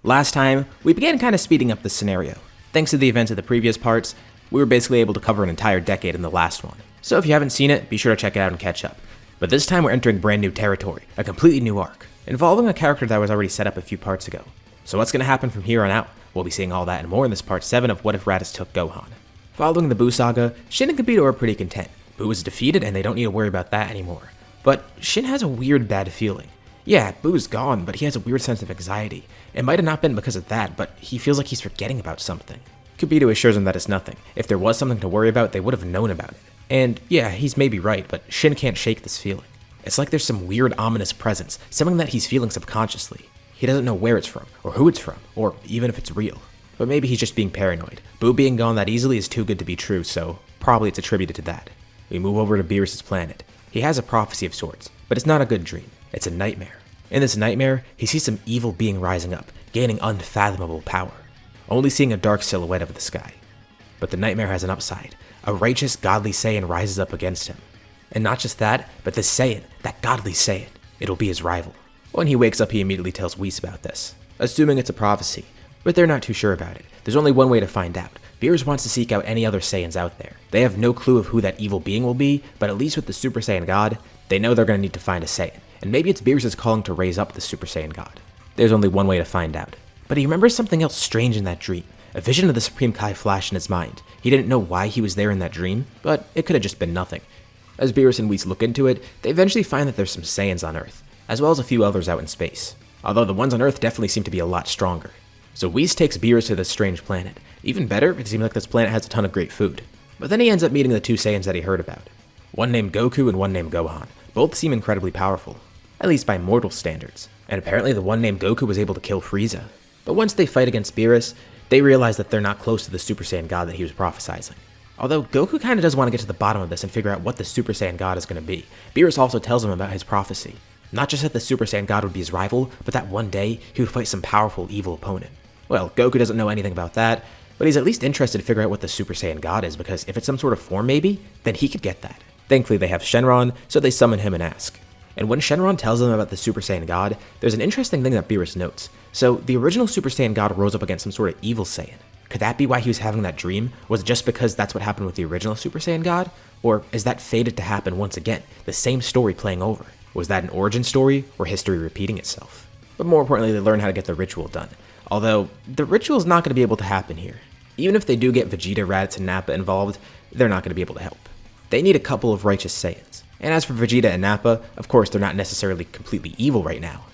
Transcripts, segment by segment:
Last time, we began kind of speeding up the scenario. Thanks to the events of the previous parts, we were basically able to cover an entire decade in the last one. So if you haven't seen it, be sure to check it out and catch up. But this time we're entering brand new territory, a completely new arc, involving a character that was already set up a few parts ago. So what's going to happen from here on out? We'll be seeing all that and more in this part 7 of What If Raditz Took Gohan. Following the Buu saga, Shin and Kibito are pretty content. Buu is defeated and they don't need to worry about that anymore. But Shin has a weird bad feeling. Yeah, Buu's gone, but he has a weird sense of anxiety. It might have not been because of that, but he feels like he's forgetting about something. Kibito assures him that it's nothing. If there was something to worry about, they would have known about it. And yeah, he's maybe right, but Shin can't shake this feeling. It's like there's some weird ominous presence, something that he's feeling subconsciously. He doesn't know where it's from, or who it's from, or even if it's real. But maybe he's just being paranoid. Buu being gone that easily is too good to be true, so probably it's attributed to that. We move over to Beerus' planet. He has a prophecy of sorts, but it's not a good dream. It's a nightmare. In this nightmare, he sees some evil being rising up, gaining unfathomable power, only seeing a dark silhouette of the sky. But the nightmare has an upside. A righteous, godly Saiyan rises up against him. And not just that, but this Saiyan, that godly Saiyan, it'll be his rival. When he wakes up, he immediately tells Whis about this, assuming it's a prophecy, but they're not too sure about it. There's only one way to find out. Beerus wants to seek out any other Saiyans out there. They have no clue of who that evil being will be, but at least with the Super Saiyan God, they know they're going to need to find a Saiyan. And maybe it's Beerus' calling to raise up the Super Saiyan God. There's only one way to find out. But he remembers something else strange in that dream. A vision of the Supreme Kai flashed in his mind. He didn't know why he was there in that dream, but it could have just been nothing. As Beerus and Whis look into it, they eventually find that there's some Saiyans on Earth, as well as a few others out in space. Although the ones on Earth definitely seem to be a lot stronger. So Whis takes Beerus to this strange planet. Even better, it seems like this planet has a ton of great food. But then he ends up meeting the two Saiyans that he heard about. One named Goku and one named Gohan. Both seem incredibly powerful, at least by mortal standards. And apparently the one named Goku was able to kill Frieza. But once they fight against Beerus, they realize that they're not close to the Super Saiyan God that he was prophesizing. Although Goku kinda does want to get to the bottom of this and figure out what the Super Saiyan God is going to be. Beerus also tells him about his prophecy. Not just that the Super Saiyan God would be his rival, but that one day he would fight some powerful evil opponent. Well, Goku doesn't know anything about that, but he's at least interested to figure out what the Super Saiyan God is, because if it's some sort of form maybe, then he could get that. Thankfully they have Shenron, so they summon him and ask. And when Shenron tells them about the Super Saiyan God, there's an interesting thing that Beerus notes. So the original Super Saiyan God rose up against some sort of evil Saiyan. Could that be why he was having that dream? Was it just because that's what happened with the original Super Saiyan God? Or is that fated to happen once again, the same story playing over? Was that an origin story, or history repeating itself? But more importantly, they learn how to get the ritual done. Although, the ritual is not going to be able to happen here. Even if they do get Vegeta, Raditz, and Nappa involved, they're not going to be able to help. They need a couple of righteous Saiyans. And as for Vegeta and Nappa, of course they're not necessarily completely evil right now.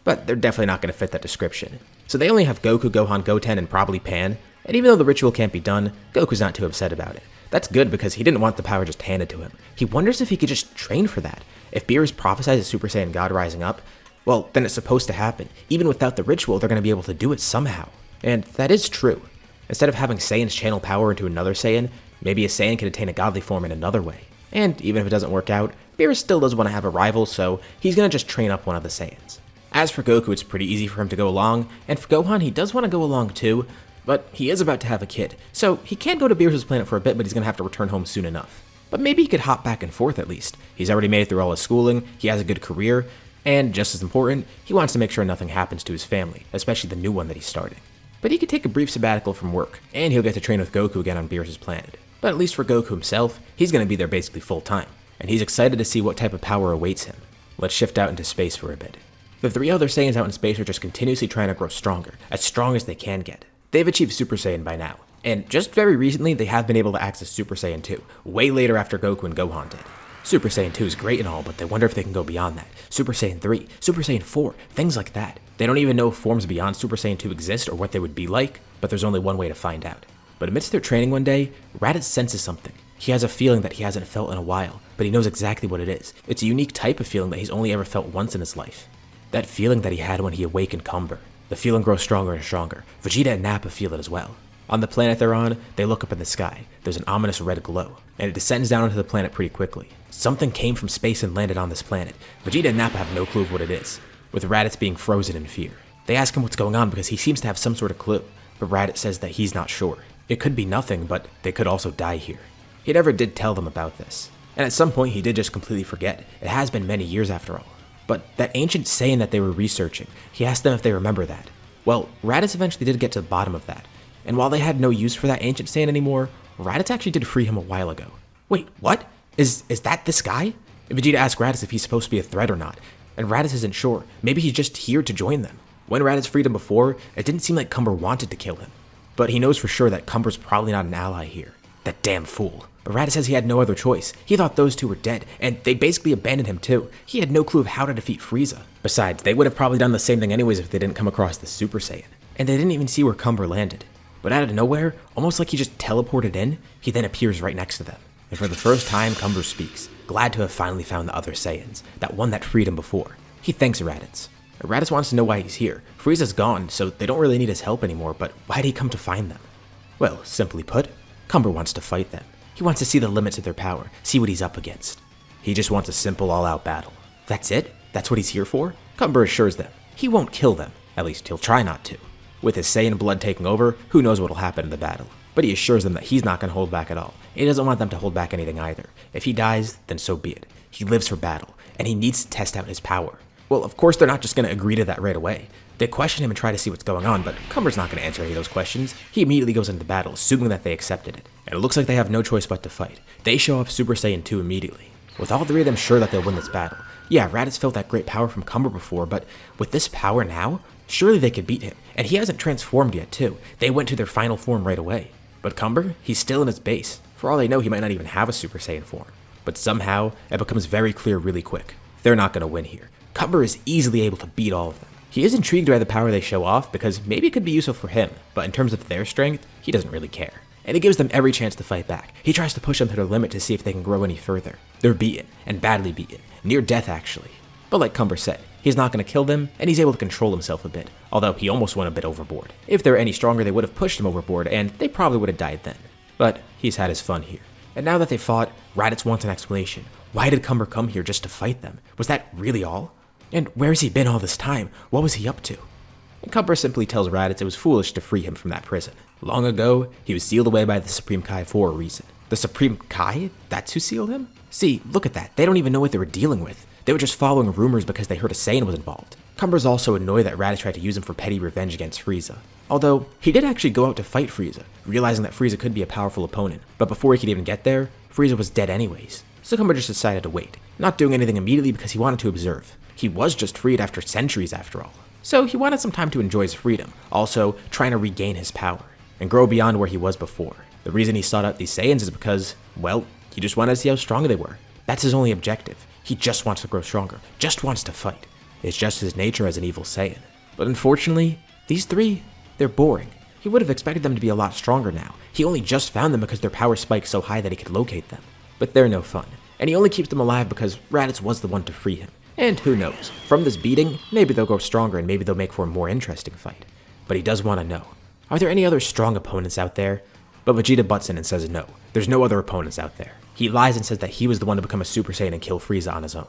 But they're definitely not going to fit that description. So they only have Goku, Gohan, Goten, and probably Pan. And even though the ritual can't be done, Goku's not too upset about it. That's good because he didn't want the power just handed to him. He wonders if he could just train for that. If Beerus prophesies a Super Saiyan God rising up, well, then it's supposed to happen. Even without the ritual, they're going to be able to do it somehow. And that is true. Instead of having Saiyans channel power into another Saiyan, maybe a Saiyan can attain a godly form in another way. And even if it doesn't work out, Beerus still does want to have a rival, so he's going to just train up one of the Saiyans. As for Goku, it's pretty easy for him to go along, and for Gohan, he does want to go along too, but he is about to have a kid, so he can't go to Beerus' planet for a bit, but he's going to have to return home soon enough. But maybe he could hop back and forth at least. He's already made it through all his schooling, he has a good career, and just as important, he wants to make sure nothing happens to his family, especially the new one that he's starting. But he could take a brief sabbatical from work, and he'll get to train with Goku again on Beerus' planet. But at least for Goku himself, he's going to be there basically full time, and he's excited to see what type of power awaits him. Let's shift out into space for a bit. The three other Saiyans out in space are just continuously trying to grow stronger, as strong as they can get. They've achieved Super Saiyan by now, and just very recently they have been able to access Super Saiyan 2, way later after Goku and Gohan did. Super Saiyan 2 is great and all, but they wonder if they can go beyond that. Super Saiyan 3, Super Saiyan 4, things like that. They don't even know if forms beyond Super Saiyan 2 exist or what they would be like, but there's only one way to find out. But amidst their training one day, Raditz senses something. He has a feeling that he hasn't felt in a while, but he knows exactly what it is. It's a unique type of feeling that he's only ever felt once in his life. That feeling that he had when he awakened Cumber. The feeling grows stronger and stronger. Vegeta and Nappa feel it as well. On the planet they're on, they look up in the sky. There's an ominous red glow, and it descends down onto the planet pretty quickly. Something came from space and landed on this planet. Vegeta and Nappa have no clue of what it is, with Raditz being frozen in fear. They ask him what's going on because he seems to have some sort of clue, but Raditz says that he's not sure. It could be nothing, but they could also die here. He never did tell them about this, and at some point he did just completely forget. It has been many years after all. But that ancient Saiyan that they were researching, he asked them if they remember that. Well, Raditz eventually did get to the bottom of that, and while they had no use for that ancient Saiyan anymore, Raditz actually did free him a while ago. Wait, what? Is that this guy? Vegeta asks Raditz if he's supposed to be a threat or not, and Raditz isn't sure. Maybe he's just here to join them. When Raditz freed him before, it didn't seem like Cumber wanted to kill him, but he knows for sure that Cumber's probably not an ally here. That damn fool. But Raditz says he had no other choice. He thought those two were dead, and they basically abandoned him too. He had no clue of how to defeat Frieza. Besides, they would have probably done the same thing anyways if they didn't come across the Super Saiyan. And they didn't even see where Cumber landed. But out of nowhere, almost like he just teleported in, he then appears right next to them. And for the first time, Cumber speaks, glad to have finally found the other Saiyans, that one that freed him before. He thanks Raditz. Raditz wants to know why he's here. Frieza's gone, so they don't really need his help anymore, but why'd he come to find them? Well, simply put, Cumber wants to fight them. He wants to see the limits of their power, see what he's up against. He just wants a simple all-out battle. That's it? That's what he's here for? Cumber assures them. He won't kill them. At least he'll try not to. With his Saiyan blood taking over, who knows what'll happen in the battle. But he assures them that he's not going to hold back at all. He doesn't want them to hold back anything either. If he dies, then so be it. He lives for battle, and he needs to test out his power. Well, of course they're not just going to agree to that right away. They question him and try to see what's going on, but Cumber's not going to answer any of those questions. He immediately goes into battle, assuming that they accepted it. And it looks like they have no choice but to fight. They show up Super Saiyan 2 immediately, with all three of them sure that they'll win this battle. Yeah, Raditz felt that great power from Cumber before, but with this power now, surely they could beat him. And he hasn't transformed yet too. They went to their final form right away. But Cumber, he's still in his base. For all they know, he might not even have a Super Saiyan form. But somehow, it becomes very clear really quick. They're not going to win here. Cumber is easily able to beat all of them. He is intrigued by the power they show off because maybe it could be useful for him, but in terms of their strength, he doesn't really care. And it gives them every chance to fight back. He tries to push them to their limit to see if they can grow any further. They're beaten, and badly beaten. Near death, actually. But like Cumber said, he's not going to kill them, and he's able to control himself a bit, although he almost went a bit overboard. If they were any stronger, they would have pushed him overboard, and they probably would have died then. But he's had his fun here. And now that they fought, Raditz wants an explanation. Why did Cumber come here just to fight them? Was that really all? And where has he been all this time? What was he up to? And Cumber simply tells Raditz it was foolish to free him from that prison. Long ago, he was sealed away by the Supreme Kai for a reason. The Supreme Kai? That's who sealed him? See, look at that. They don't even know what they were dealing with. They were just following rumors because they heard a Saiyan was involved. Cumber's also annoyed that Raditz tried to use him for petty revenge against Frieza. Although, he did actually go out to fight Frieza, realizing that Frieza could be a powerful opponent. But before he could even get there, Frieza was dead anyways. So Cumber just decided to wait, not doing anything immediately because he wanted to observe. He was just freed after centuries after all. So he wanted some time to enjoy his freedom, also trying to regain his power, and grow beyond where he was before. The reason he sought out these Saiyans is because, well, he just wanted to see how strong they were. That's his only objective. He just wants to grow stronger, just wants to fight. It's just his nature as an evil Saiyan. But unfortunately, these three, they're boring. He would have expected them to be a lot stronger now. He only just found them because their power spiked so high that he could locate them. But they're no fun, and he only keeps them alive because Raditz was the one to free him. And who knows, from this beating, maybe they'll grow stronger and maybe they'll make for a more interesting fight. But he does want to know, are there any other strong opponents out there? But Vegeta butts in and says no, there's no other opponents out there. He lies and says that he was the one to become a Super Saiyan and kill Frieza on his own.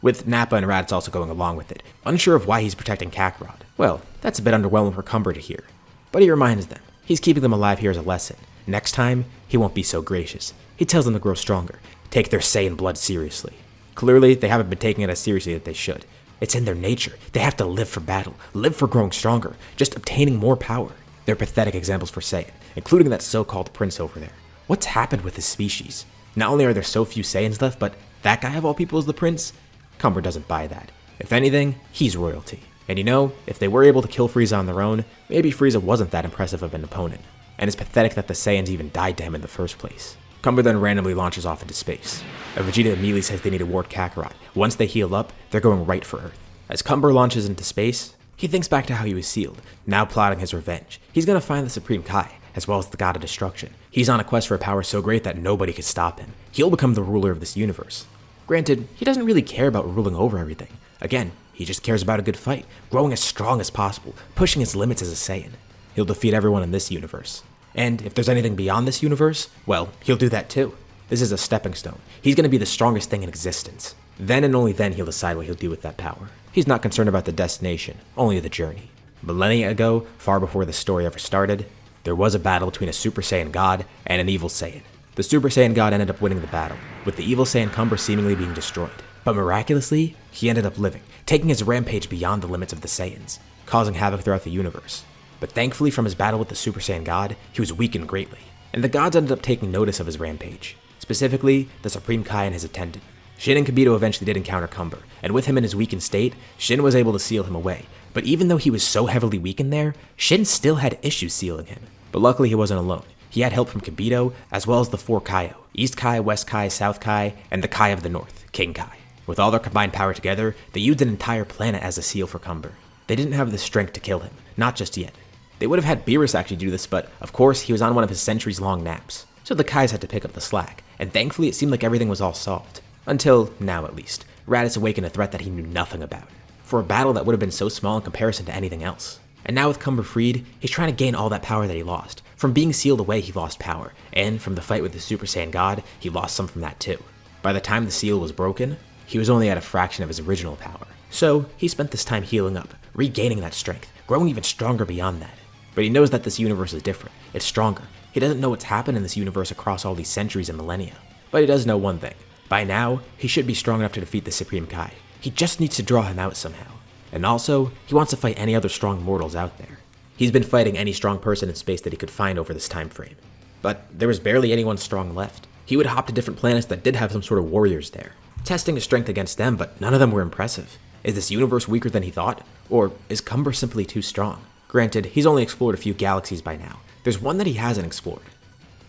With Nappa and Raditz also going along with it, unsure of why he's protecting Kakarot. Well, that's a bit underwhelming for Cumber to hear. But he reminds them, he's keeping them alive here as a lesson. Next time, he won't be so gracious. He tells them to grow stronger, take their Saiyan blood seriously. Clearly, they haven't been taking it as seriously as they should. It's in their nature. They have to live for battle, live for growing stronger, just obtaining more power. They're pathetic examples for Saiyan, including that so-called prince over there. What's happened with this species? Not only are there so few Saiyans left, but that guy of all people is the prince? Cumber doesn't buy that. If anything, he's royalty. And you know, if they were able to kill Frieza on their own, maybe Frieza wasn't that impressive of an opponent. And it's pathetic that the Saiyans even died to him in the first place. Cumber then randomly launches off into space. And Vegeta immediately says they need to ward Kakarot. Once they heal up, they're going right for Earth. As Cumber launches into space, he thinks back to how he was sealed, now plotting his revenge. He's gonna find the Supreme Kai, as well as the God of Destruction. He's on a quest for a power so great that nobody can stop him. He'll become the ruler of this universe. Granted, he doesn't really care about ruling over everything. Again, he just cares about a good fight, growing as strong as possible, pushing his limits as a Saiyan. He'll defeat everyone in this universe. And if there's anything beyond this universe, well, he'll do that too. This is a stepping stone. He's gonna be the strongest thing in existence. Then and only then he'll decide what he'll do with that power. He's not concerned about the destination, only the journey. Millennia ago, far before the story ever started, there was a battle between a Super Saiyan God and an evil Saiyan. The Super Saiyan God ended up winning the battle, with the evil Saiyan Cumber seemingly being destroyed. But miraculously, he ended up living, taking his rampage beyond the limits of the Saiyans. causing havoc throughout the universe. But thankfully from his battle with the Super Saiyan God, he was weakened greatly, and the gods ended up taking notice of his rampage, specifically the Supreme Kai and his attendant. Shin and Kibito eventually did encounter Cumber, and with him in his weakened state, Shin was able to seal him away. But even though he was so heavily weakened there, Shin still had issues sealing him. But luckily he wasn't alone. He had help from Kibito, as well as the 4 Kaio, East Kai, West Kai, South Kai, and the Kai of the North, King Kai. With all their combined power together, they used an entire planet as a seal for Cumber. They didn't have the strength to kill him, not just yet. They would have had Beerus actually do this, but of course he was on one of his centuries-long naps. So the Kais had to pick up the slack, and thankfully it seemed like everything was all solved. Until now at least. Raditz awakened a threat that he knew nothing about, for a battle that would have been so small in comparison to anything else. And now with Cumber freed, he's trying to gain all that power that he lost. From being sealed away, he lost power, and from the fight with the Super Saiyan God, he lost some from that too. By the time the seal was broken, he was only at a fraction of his original power. So he spent this time healing up, regaining that strength, growing even stronger beyond that. But he knows that this universe is different, it's stronger. He doesn't know what's happened in this universe across all these centuries and millennia. But he does know one thing. By now, he should be strong enough to defeat the Supreme Kai. He just needs to draw him out somehow. And also, he wants to fight any other strong mortals out there. He's been fighting any strong person in space that he could find over this time frame. But there was barely anyone strong left. He would hop to different planets that did have some sort of warriors there, testing his strength against them, but none of them were impressive. Is this universe weaker than he thought? Or is Cumber simply too strong? Granted, he's only explored a few galaxies by now. There's one that he hasn't explored.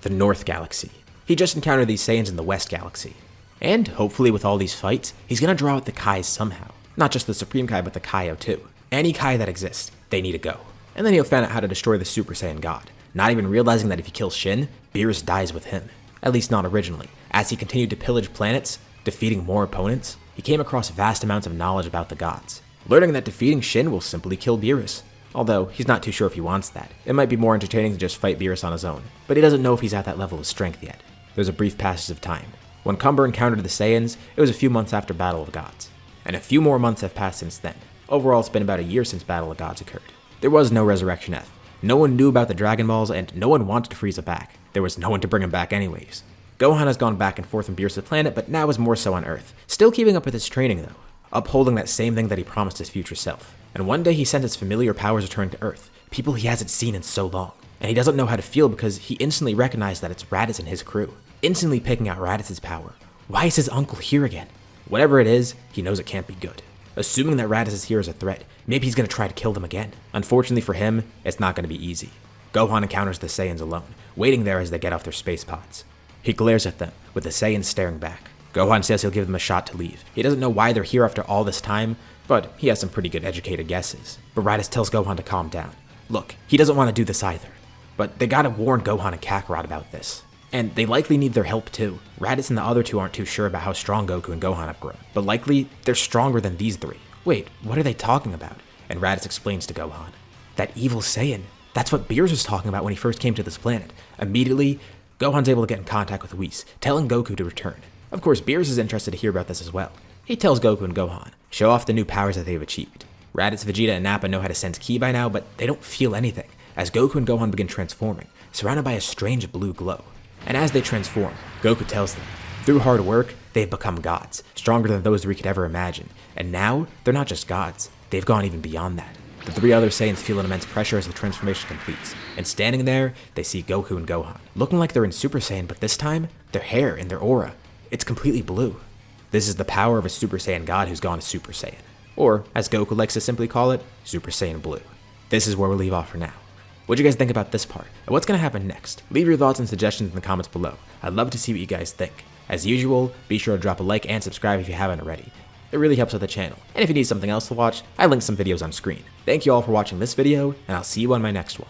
The North Galaxy. He just encountered these Saiyans in the West Galaxy. And hopefully with all these fights, he's gonna draw out the Kais somehow. Not just the Supreme Kai, but the Kaio too. Any Kai that exists, they need to go. And then he'll find out how to destroy the Super Saiyan God, not even realizing that if he kills Shin, Beerus dies with him. At least not originally. As he continued to pillage planets, defeating more opponents, he came across vast amounts of knowledge about the gods, learning that defeating Shin will simply kill Beerus. Although, he's not too sure if he wants that. It might be more entertaining to just fight Beerus on his own, but he doesn't know if he's at that level of strength yet. There's a brief passage of time. When Cumber encountered the Saiyans, it was a few months after Battle of Gods. And a few more months have passed since then. Overall, it's been about a year since Battle of Gods occurred. There was no Resurrection F. No one knew about the Dragon Balls, and no one wanted to freeze it back. There was no one to bring him back anyways. Gohan has gone back and forth from Beerus' planet, but now is more so on Earth. Still keeping up with his training though, upholding that same thing that he promised his future self. And one day he sent his familiar powers returning to Earth, people he hasn't seen in so long. And he doesn't know how to feel because he instantly recognized that it's Raditz and his crew, instantly picking out Raditz's power. Why is his uncle here again? Whatever it is, he knows it can't be good. Assuming that Raditz is here as a threat, maybe he's going to try to kill them again. Unfortunately for him, it's not going to be easy. Gohan encounters the Saiyans alone, waiting there as they get off their space pods. He glares at them, with the Saiyans staring back. Gohan says he'll give them a shot to leave. He doesn't know why they're here after all this time, but he has some pretty good educated guesses. But Raditz tells Gohan to calm down. Look, he doesn't want to do this either. But they gotta warn Gohan and Kakarot about this. And they likely need their help too. Raditz and the other two aren't too sure about how strong Goku and Gohan have grown, but likely they're stronger than these three. Wait, what are they talking about? And Raditz explains to Gohan. That evil Saiyan. That's what Beerus was talking about when he first came to this planet. Immediately, Gohan's able to get in contact with Whis, telling Goku to return. Of course, Beerus is interested to hear about this as well. He tells Goku and Gohan, show off the new powers that they've achieved. Raditz, Vegeta, and Nappa know how to sense ki by now, but they don't feel anything, as Goku and Gohan begin transforming, surrounded by a strange blue glow. And as they transform, Goku tells them, through hard work, they've become gods, stronger than those three could ever imagine. And now, they're not just gods, they've gone even beyond that. The three other Saiyans feel an immense pressure as the transformation completes, and standing there, they see Goku and Gohan, looking like they're in Super Saiyan, but this time, their hair and their aura, it's completely blue. This is the power of a Super Saiyan god who's gone to Super Saiyan. Or, as Goku likes to simply call it, Super Saiyan Blue. This is where we'll leave off for now. What do you guys think about this part, and what's going to happen next? Leave your thoughts and suggestions in the comments below. I'd love to see what you guys think. As usual, be sure to drop a like and subscribe if you haven't already. It really helps out the channel. And if you need something else to watch, I linked some videos on screen. Thank you all for watching this video, and I'll see you on my next one.